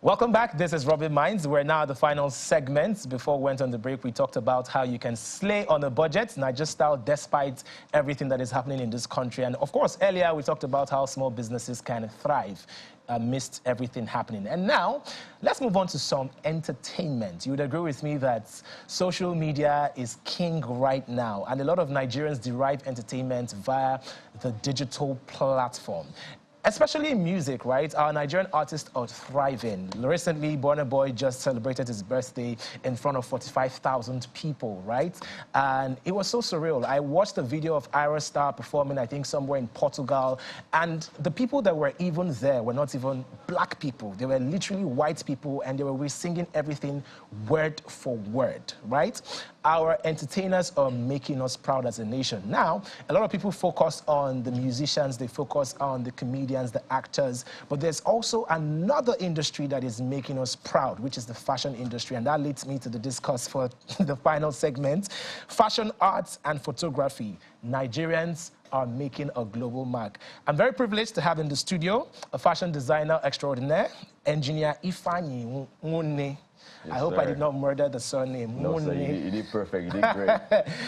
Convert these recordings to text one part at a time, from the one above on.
Welcome back. This is Rubbin Minds. We're now at the final segment. Before we went on the break, we talked about how you can slay on a budget, Niger style, despite everything that is happening in this country. And of course, earlier we talked about how small businesses can thrive amidst everything happening. And now, let's move on to some entertainment. You would agree with me that social media is king right now, and a lot of Nigerians derive entertainment via the digital platform. Especially in music, right? Our Nigerian artists are thriving. Recently, Burna Boy just celebrated his birthday in front of 45,000 people, right? And it was so surreal. I watched a video of Ira Star performing, I think, somewhere in Portugal, and the people that were even there were not even black people. They were literally white people, and they were singing everything word for word, right? Our entertainers are making us proud as a nation. Now, a lot of people focus on the musicians, they focus on the comedians, the actors, but there's also another industry that is making us proud, which is the fashion industry, and that leads me to the discuss for the final segment. Fashion, arts, and photography. Nigerians are making a global mark. I'm very privileged to have in the studio a fashion designer extraordinaire, engineer Ifeanyi Nwunne. Yes, I hope sir. I did not murder the surname. No, sir, you did perfect. You did great.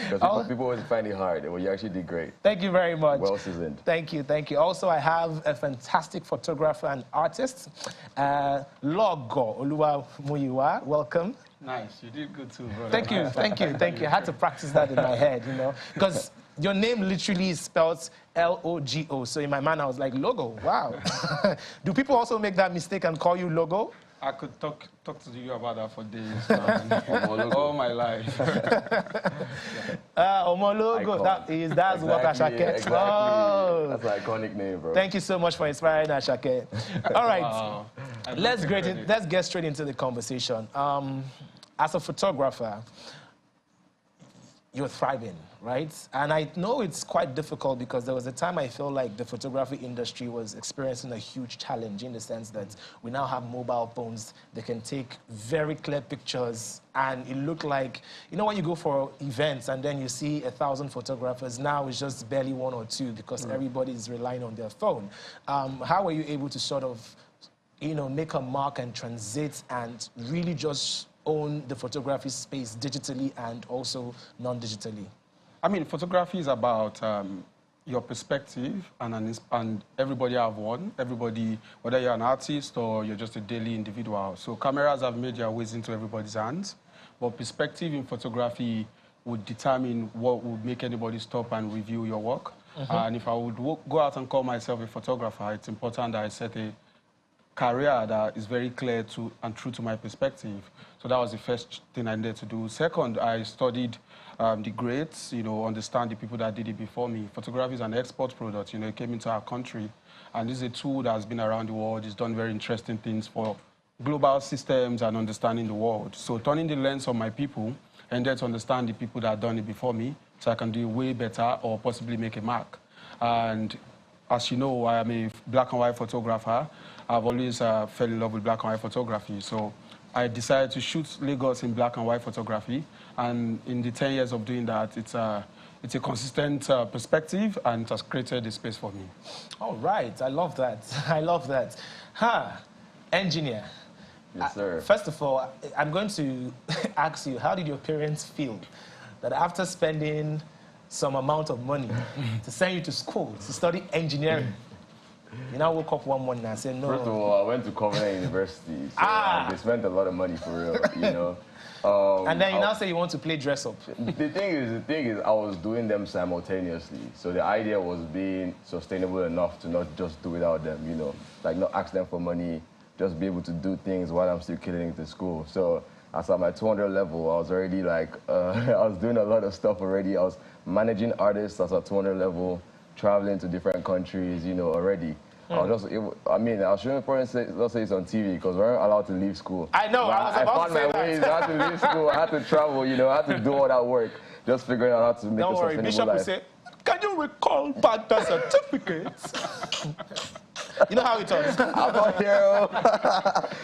Because people always find it hard. Well, you actually did great. Thank you very much. Well seasoned. Thank you, thank you. Also, I have a fantastic photographer and artist, Logo Oluwamuyiwa. Welcome. Nice. You did good too, brother. Thank you, thank you, thank you. I had to practice that in my head, you know, because your name literally is spelled L-O-G-O. So in my mind, I was like, Logo, wow. Do people also make that mistake and call you Logo? I could talk to you about that for days, all my life. Omo Logo, that's what Ashake. Exactly. Oh. That's an iconic name, bro. Thank you so much for inspiring Ashake. All right, Wow. let's get straight into the conversation. As a photographer, you're thriving, right? And I know it's quite difficult because there was a time I felt like the photography industry was experiencing a huge challenge in the sense that we now have mobile phones that can take very clear pictures, and it looked like, you know, when you go for events and then you see 1,000 photographers, now it's just barely one or two because everybody is relying on their phone. How were you able to sort of, you know, make a mark and transit and really just own the photography space digitally and also non-digitally? I mean, photography is about your perspective, and everybody have one. Everybody, whether you're an artist or you're just a daily individual. So cameras have made their ways into everybody's hands, but perspective in photography would determine what would make anybody stop and review your work. And if I would go out and call myself a photographer, it's important that I set a career that is very clear to and true to my perspective. So that was the first thing I needed to do. Second, I studied the greats, you know, understand the people that did it before me. Photography is an export product, you know, it came into our country, and this is a tool that has been around the world. It's done very interesting things for global systems and understanding the world. So turning the lens on my people and then to understand the people that have done it before me so I can do it way better or possibly make a mark. And as you know, I am a black and white photographer. I've always fell in love with black and white photography. So I decided to shoot Lagos in black and white photography. And in the 10 years of doing that, it's a consistent perspective, and it has created a space for me. All right. I love that. I love that. Engineer. Yes, sir. First of all, I'm going to ask you, how did your parents feel that after spending some amount of money to send you to school to study engineering, you now woke up one morning and said, no. First of all, I went to Covenant University, so they spent a lot of money for real, you know. And then you now say you want to play dress up. The thing is, I was doing them simultaneously. So the idea was being sustainable enough to not just do without them, you know, like not ask them for money, just be able to do things while I'm still killing it to school. So as at my 200 level, I was already like, I was doing a lot of stuff already. I was managing artists as a 200 level, traveling to different countries, you know, already. I was showing parents, let's say it's on TV, because we weren't allowed to leave school. I know, I found my ways. I had to leave school, I had to travel, you know, I had to do all that work, just figuring out how to make a sustainable life. Bishop will say, can you recall back the certificates? You know how it was. I'm not here.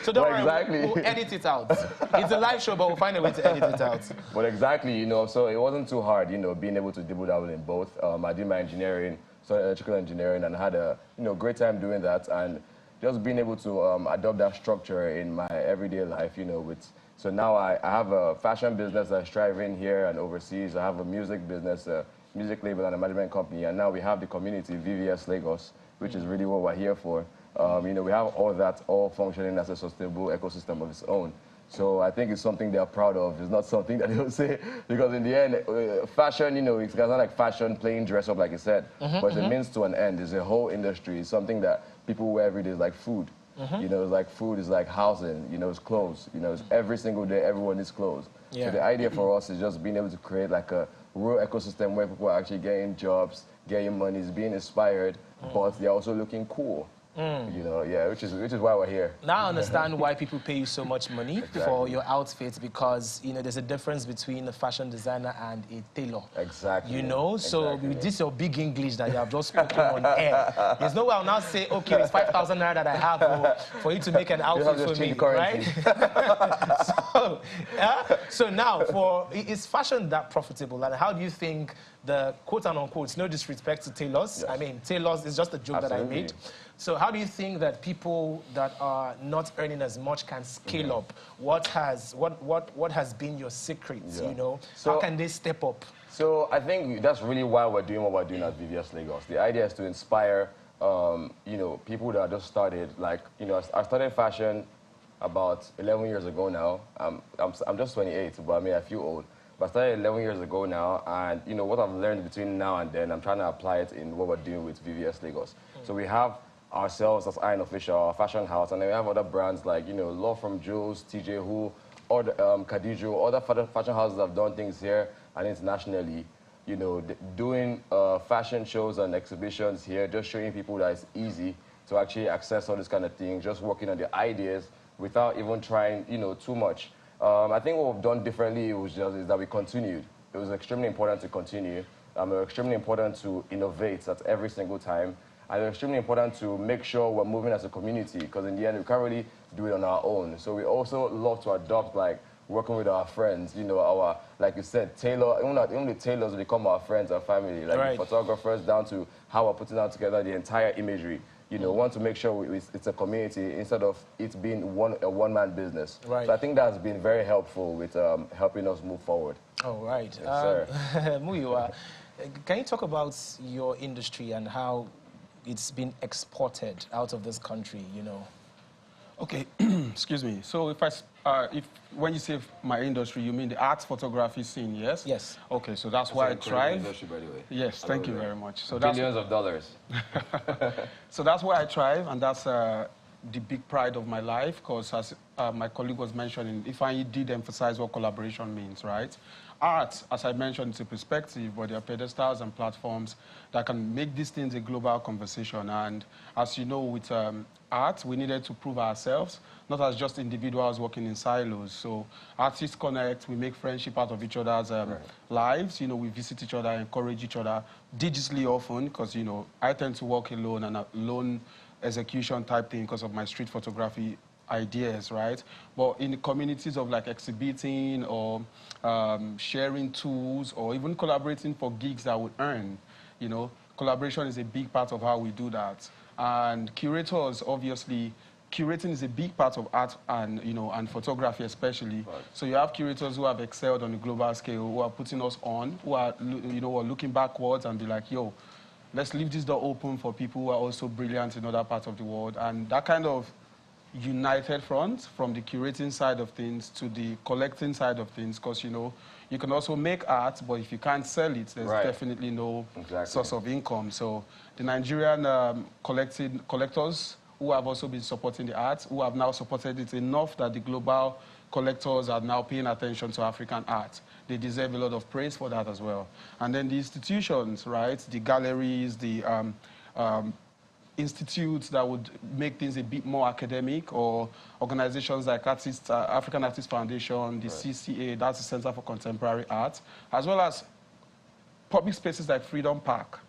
So don't worry, exactly. we'll edit it out. It's a live show, but we'll find a way to edit it out. But exactly, you know, so it wasn't too hard, you know, being able to dabble in both. I did my engineering, so electrical engineering, and had a great time doing that. And just being able to adopt that structure in my everyday life, you know, so now I have a fashion business that's thriving here and overseas. I have a music business, a music label and a management company, and now we have the community, VVS Lagos, which is really what we're here for. You know, we have all that all functioning as a sustainable ecosystem of its own. So I think it's something they're proud of. It's not something that they'll say, because in the end, fashion, you know, it's not like fashion, plain dress up, like you said, but it's a means to an end. It's a whole industry. It's something that people wear every day. It's like food. You know, it's like food, is like housing, you know, it's clothes. You know, it's every single day, everyone needs clothes. Yeah. So the idea for us is just being able to create like a real ecosystem where people are actually getting jobs, getting money, being inspired, but they're also looking cool. You know, yeah, which is why we're here. Now I understand why people pay you so much money for your outfits, because, you know, there's a difference between a fashion designer and a tailor. Exactly. You know, so with this your big English that you have just spoken on air, there's no way I'll now say, okay, it's 5,000 naira that I have for you to make an outfit for me, right? So now, is fashion that profitable? And how do you think the quote-unquote, no disrespect to tailors, I mean, tailors is just a joke that I made. So how do you think that people that are not earning as much can scale up? What has been your secret, you know? So, how can they step up? So I think that's really why we're doing what we're doing at VVS Lagos. The idea is to inspire, you know, people that just started. Like, you know, I started fashion about 11 years ago now. I'm just 28, but I mean, I feel old. But I started 11 years ago now, and, you know, what I've learned between now and then, I'm trying to apply it in what we're doing with VVS Lagos. So we have ourselves as Iron Official, our fashion house, and then we have other brands like, you know, Law from Jules, TJ Who, or Khadijo, other fashion houses have done things here and internationally, you know, doing fashion shows and exhibitions here, just showing people that it's easy to actually access all this kind of things, just working on the ideas without even trying, you know, too much. I think what we've done differently is that we continued. It was extremely important to continue. It was extremely important to innovate at every single time. And it's extremely important to make sure we're moving as a community, because in the end, we can't really do it on our own. So we also love to adopt, like, working with our friends, you know, like you said, even the tailors become our friends, our family, like the photographers, down to how we're putting out together the entire imagery. You know, want to make sure it's a community instead of it being a one-man business. So I think that's been very helpful with helping us move forward. Oh, right. Yes, sir. Muyiwa, can you talk about your industry and how it's been exported out of this country, you know? Okay, excuse me. So when you say my industry, you mean the art photography scene, yes? Yes. Okay, so that's why I thrive. Industry, by the way. Yes, thank you very much. So Billions of dollars. So that's why I thrive, and that's the big pride of my life, because as my colleague was mentioning, if I did emphasize what collaboration means, right? Art, as I mentioned, it's a perspective, but there are pedestals and platforms that can make these things a global conversation. And as you know, with art, we needed to prove ourselves, not as just individuals working in silos. So artists connect, we make friendship out of each other's lives. You know, we visit each other, encourage each other digitally often, because, you know, I tend to work alone and alone execution type thing because of my street photography ideas, right? But in the communities of like exhibiting or sharing tools or even collaborating for gigs that would earn, you know, collaboration is a big part of how we do that. And curators, obviously, curating is a big part of art and, you know, and photography especially. Right. So you have curators who have excelled on a global scale, who are putting us on, who are, you know, looking backwards and be like, yo, let's leave this door open for people who are also brilliant in other parts of the world. And that kind of united front from the curating side of things to the collecting side of things, because, you know, you can also make art, but if you can't sell it, there's definitely no source of income. So the Nigerian collectors who have also been supporting the arts, who have now supported it enough that the global collectors are now paying attention to African art. They deserve a lot of praise for that as well. And then the institutions, right, the galleries, the institutes that would make things a bit more academic, or organizations like African Artists Foundation, the CCA, that's the Center for Contemporary Art, as well as public spaces like Freedom Park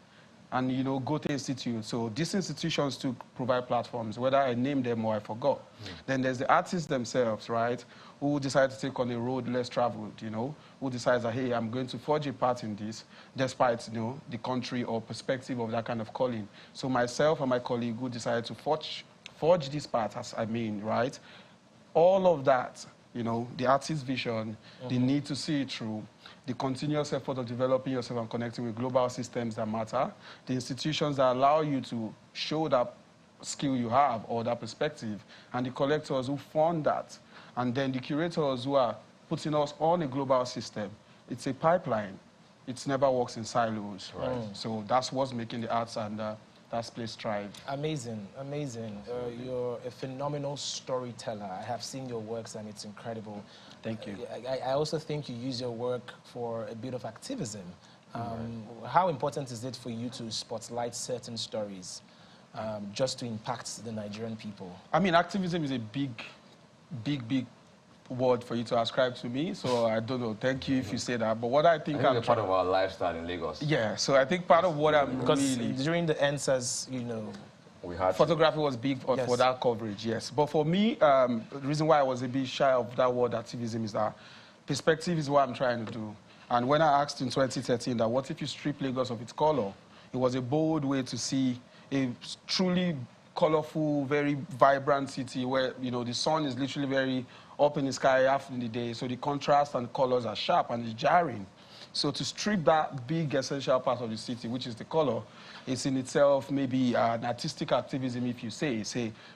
and, you know, Goethe Institute. So these institutions to provide platforms, whether I named them or I forgot. Then there's the artists themselves, right, who decide to take on a road less traveled, you know, who decides that, hey, I'm going to forge a part in this, despite, you know, the country or perspective of that kind of calling. So myself and my colleague who decided to forge forge this path, as I mean, right? All of that, you know, the artist's vision, the need to see it through, the continuous effort of developing yourself and connecting with global systems that matter, the institutions that allow you to show that skill you have or that perspective, and the collectors who fund that, and then the curators who are putting us on a global system. It's a pipeline. It never works in silos. Right. So that's what's making the arts and that place thrive. Amazing, amazing. You're a phenomenal storyteller. I have seen your works and it's incredible. Thank you. I also think you use your work for a bit of activism. How important is it for you to spotlight certain stories just to impact the Nigerian people? I mean, activism is a big word for you to ascribe to me, so I don't know. Thank you if you say that. But what I think it's part of our lifestyle in Lagos. Yeah, so I think part of what I'm because really... during the EndSARS, you know... Photography was big for that coverage, yes. But for me, the reason why I was a bit shy of that word activism is that perspective is what I'm trying to do. And when I asked in 2013 that what if you strip Lagos of its color, it was a bold way to see a truly colorful, very vibrant city where, you know, the sun is literally very up in the sky half in the day, so the contrast and colors are sharp and it's jarring. So to strip that big essential part of the city, which is the color, it's in itself maybe an artistic activism, if you say,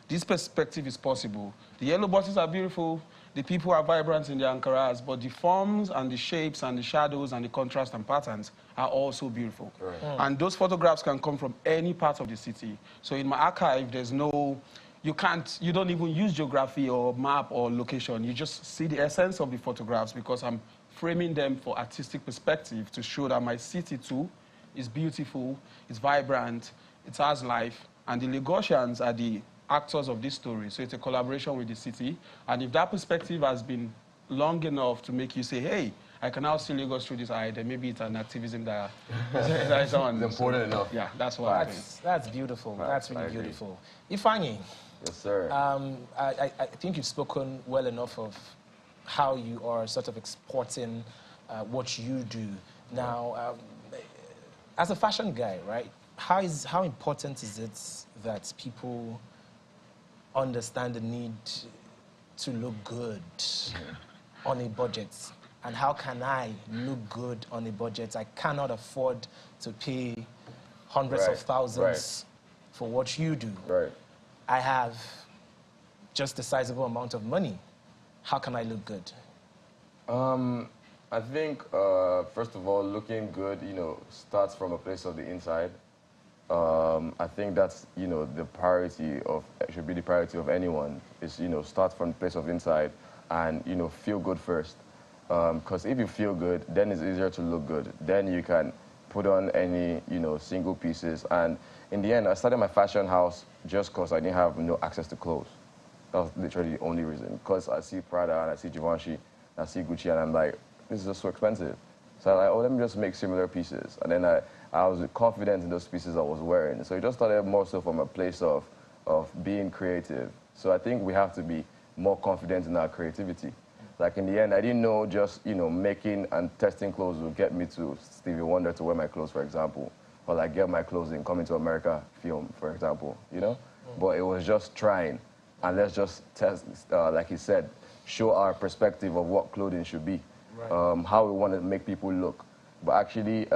this perspective is possible. The yellow buses are beautiful, the people are vibrant in their Ankaras, but the forms and the shapes and the shadows and the contrast and patterns are also beautiful. Right. And those photographs can come from any part of the city. So in my archive, there's no... You don't even use geography or map or location. You just see the essence of the photographs because I'm framing them for artistic perspective to show that my city too is beautiful, it's vibrant, it has life, and the Lagosians are the actors of this story. So it's a collaboration with the city. And if that perspective has been long enough to make you say, hey, I can now see Lagos through this eye, then maybe it's an activism that is on. It's important enough. Yeah, that's what that's beautiful. That's really beautiful. Ifeanyi. Yes, sir. I think you've spoken well enough of how you are sort of exporting what you do. Now, as a fashion guy, right, how important is it that people understand the need to look good on a budget? And how can I look good on a budget? I cannot afford to pay hundreds of thousands for what you do. Right. I have just a sizable amount of money. How can I look good? I think, first of all, looking good, you know, starts from a place of the inside. I think that's, you know, should be the priority of anyone, is, you know, start from the place of inside and, you know, feel good first. Because if you feel good, then it's easier to look good. Then you can put on any, you know, single pieces. And in the end, I started my fashion house just because I didn't have access to clothes. That was literally the only reason. Because I see Prada and I see Givenchy and I see Gucci and I'm like, this is just so expensive. So I'm like, oh, let me just make similar pieces. And then I was confident in those pieces I was wearing. So it just started more so from a place of being creative. So I think we have to be more confident in our creativity. Like in the end, I didn't know just, you know, making and testing clothes would get me to Stevie Wonder to wear my clothes, for example. Or like get my clothes in Coming to America film, for example, you know? But it was just trying. And let's just test, like he said, show our perspective of what clothing should be. Right. How we want to make people look. But actually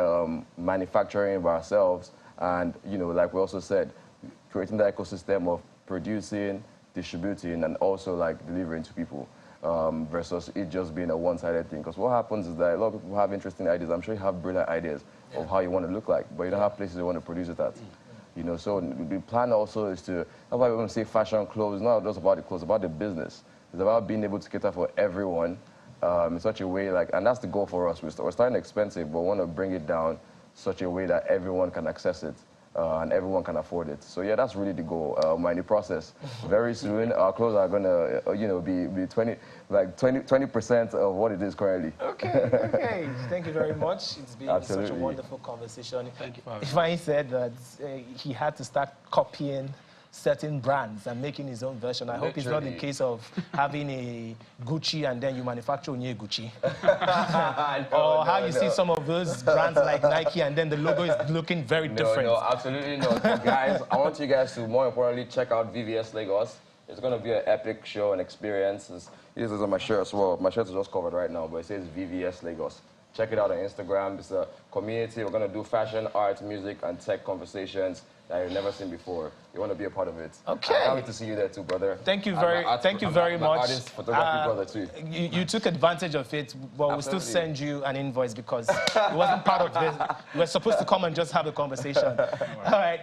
manufacturing by ourselves and, you know, like we also said, creating the ecosystem of producing, distributing, and also like delivering to people. Versus it just being a one-sided thing. Because what happens is that a lot of people have interesting ideas. I'm sure you have brilliant ideas of how you want to look like, but you don't have places you want to produce it at. You know, so the plan also is to, that's why we want to say fashion clothes, not just about the clothes, about the business. It's about being able to cater for everyone in such a way, like, and that's the goal for us. We're starting expensive, but we want to bring it down such a way that everyone can access it. And everyone can afford it. So yeah, that's really the goal. In the process, very soon our clothes are gonna, you know, be 20% of what it is currently. Okay. Thank you very much. It's been such a wonderful conversation. Thank you for having me. Ifeanyi said that he had to start copying certain brands and making his own version. I hope it's not the case of having a Gucci and then you manufacture only Gucci. Or how you see some of those brands like Nike and then the logo is looking very different. No, absolutely not. But guys, I want you guys to, more importantly, check out VVS Lagos. It's going to be an epic show and experience. This is on my shirt as well. My shirt is just covered right now, but it says VVS Lagos. Check it out on Instagram. It's a community. We're going to do fashion, art, music, and tech conversations that you've never seen before. You want to be a part of it. Okay. I can't wait to see you there too, brother. Thank you very much. Artist, photography brother too. You took advantage of it, but we'll still send you an invoice because it wasn't part of this. We were supposed to come and just have a conversation. All right.